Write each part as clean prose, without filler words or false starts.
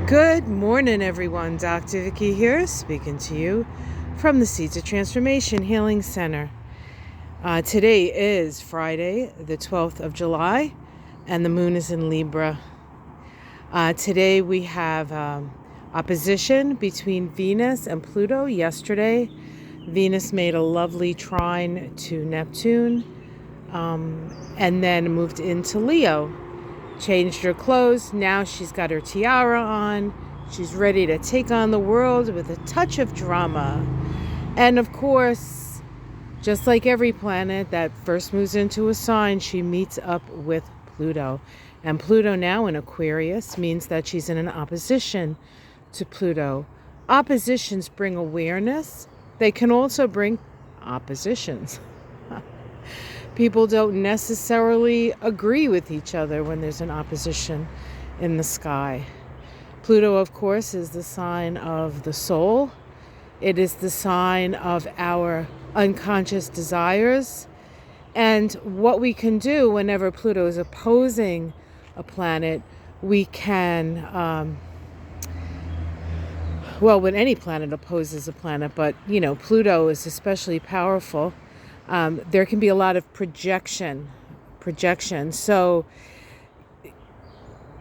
Good morning, everyone. Dr. Vicky here, speaking to you from the Seeds of Transformation Healing Center. Today is Friday, the 12th of July, and the moon is in Libra. Today we have opposition between Venus and Pluto. Yesterday, Venus made a lovely trine to Neptune, and then moved into Leo. Changed her clothes. Now she's got her tiara on. She's ready to take on the world with a touch of drama. And of course, just like every planet that first moves into a sign, she meets up with Pluto. And Pluto now in Aquarius means that she's in an opposition to Pluto. Oppositions bring awareness. They can also bring oppositions. People don't necessarily agree with each other when there's an opposition in the sky. Pluto, of course, is the sign of the soul. It is the sign of our unconscious desires. And what we can do whenever Pluto is opposing a planet, we can, when any planet opposes a planet, but, Pluto is especially powerful. There can be a lot of projection. So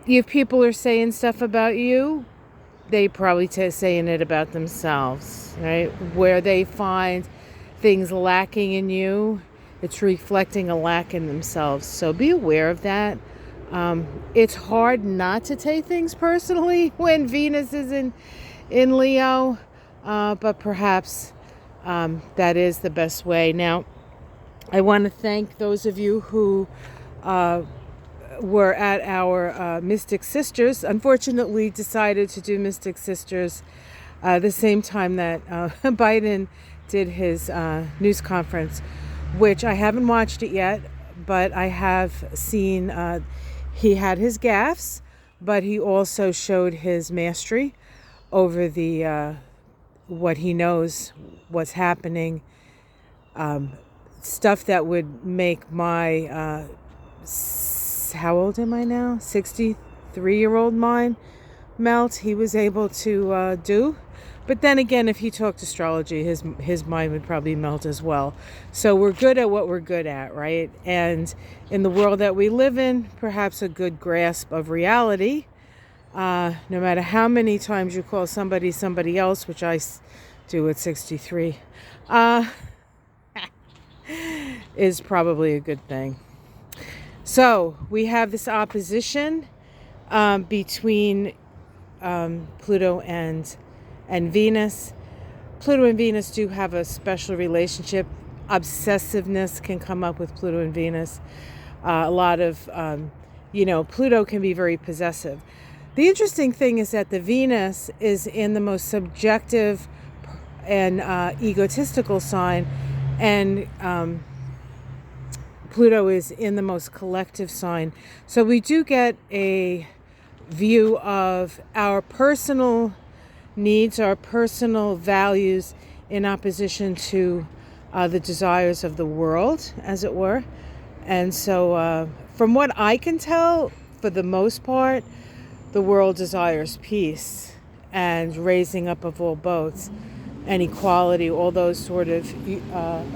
if people are saying stuff about you, they probably saying it about themselves, right? Where they find things lacking in you, it's reflecting a lack in themselves. So be aware of that. It's hard not to take things personally when Venus is in Leo, but perhaps that is the best way. Now, I want to thank those of you who were at our Mystic Sisters. Unfortunately, decided to do Mystic Sisters the same time that Biden did his news conference, which I haven't watched it yet, but I have seen he had his gaffes, but he also showed his mastery over the what he knows, what's happening. Stuff that would make my, how old am I now? 63-year-old mind melt. He was able to do. But then again, if he talked astrology, his mind would probably melt as well. So we're good at what we're good at, right? And in the world that we live in, perhaps a good grasp of reality, no matter how many times you call somebody else, which I do at 63, is probably a good thing. So we have this opposition between Pluto and Venus. Pluto and Venus do have a special relationship. Obsessiveness can come up with Pluto and Venus. A lot of, Pluto can be very possessive. The interesting thing is that the Venus is in the most subjective and egotistical sign, and Pluto is in the most collective sign. So we do get a view of our personal needs, our personal values in opposition to the desires of the world, as it were. And so from what I can tell, for the most part, the world desires peace and raising up of all boats and equality, all those sort of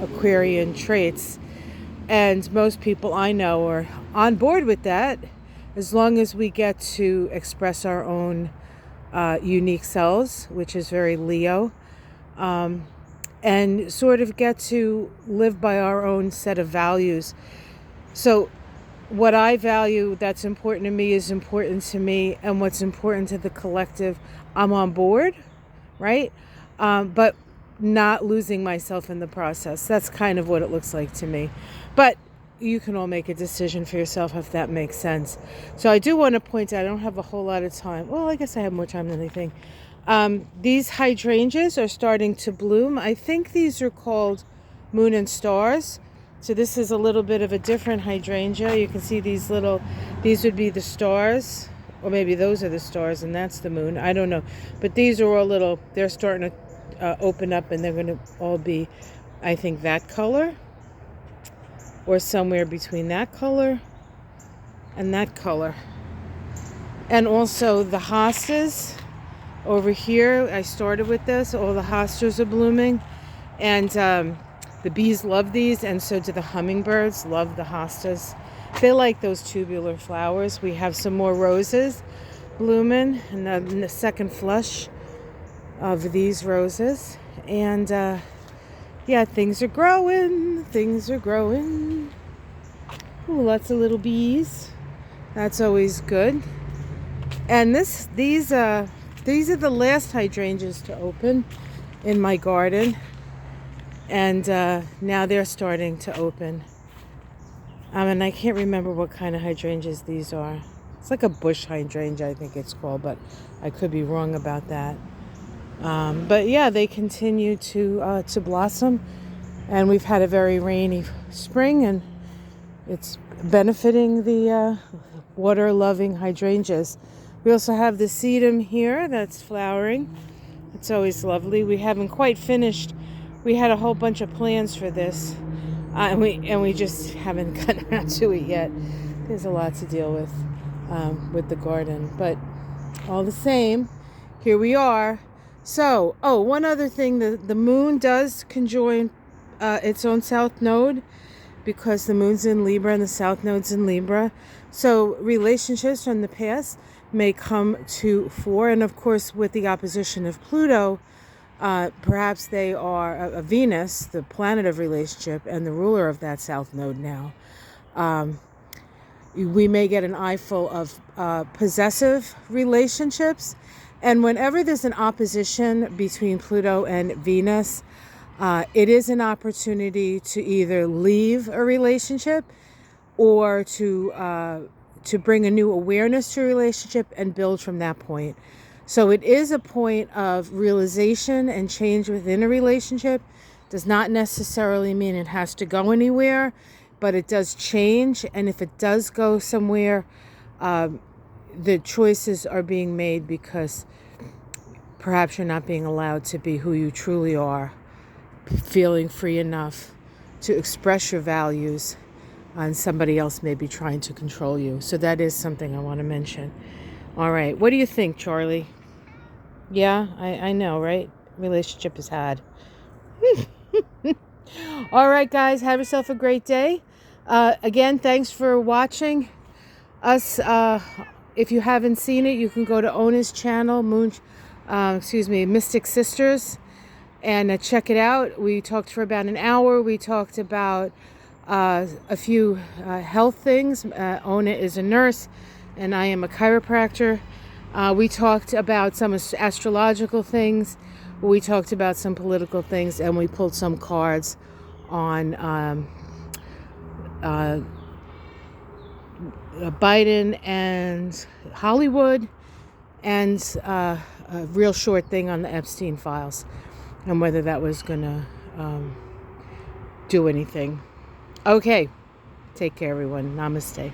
Aquarian traits. And most people I know are on board with that, as long as we get to express our own unique selves, which is very Leo, and sort of get to live by our own set of values. So what I value that's important to me is important to me, and what's important to the collective, I'm on board, right? But not losing myself in the process. That's kind of what it looks like to me. But you can all make a decision for yourself if that makes sense. So I do want to point out, I don't have a whole lot of time. Well, I guess I have more time than I think. These hydrangeas are starting to bloom. I think these are called Moon and Stars. So this is a little bit of a different hydrangea. You can see these would be the stars, or maybe those are the stars and that's the moon. I don't know. But these are all they're starting to open up, and they're going to all be, I think, that color, or somewhere between that color and that color. And also the hostas Over here, I started with this. All the hostas are blooming. And the bees love these, and so do the hummingbirds. Love the hostas. They like those tubular flowers. We have some more roses blooming in the second flush of these roses. And yeah, things are growing. Things are growing. Ooh, lots of little bees. That's always good. And these are the last hydrangeas to open in my garden. And now they're starting to open. And I can't remember what kind of hydrangeas these are. It's like a bush hydrangea, I think it's called, but I could be wrong about that. But yeah, they continue to blossom. And we've had a very rainy spring, and it's benefiting the water-loving hydrangeas. We also have the sedum here that's flowering. It's always lovely. We haven't quite finished. We had a whole bunch of plans for this, and we just haven't gotten around to it yet. There's a lot to deal with the garden, but all the same, here we are. So, one other thing: the moon does conjoin its own south node, because the moon's in Libra and the south node's in Libra. So relationships from the past may come to fore, and of course, with the opposition of Pluto. Perhaps they are Venus, the planet of relationship, and the ruler of that south node now. We may get an eyeful of possessive relationships. And whenever there's an opposition between Pluto and Venus, it is an opportunity to either leave a relationship or to bring a new awareness to a relationship and build from that point. So it is a point of realization and change within a relationship. Does not necessarily mean it has to go anywhere, but it does change. And if it does go somewhere, the choices are being made because perhaps you're not being allowed to be who you truly are, feeling free enough to express your values, and somebody else may be trying to control you. So that is something I want to mention. All right. What do you think, Charlie? Yeah, I know, right? Relationship is hard. All right, guys. Have yourself a great day. Again, thanks for watching us. If you haven't seen it, you can go to Ona's channel, Mystic Sisters, and check it out. We talked for about an hour. We talked about a few health things. Ona is a nurse, and I am a chiropractor. We talked about some astrological things. We talked about some political things, and we pulled some cards on Biden and Hollywood, and a real short thing on the Epstein files, and whether that was going to do anything. Okay. Take care, everyone. Namaste.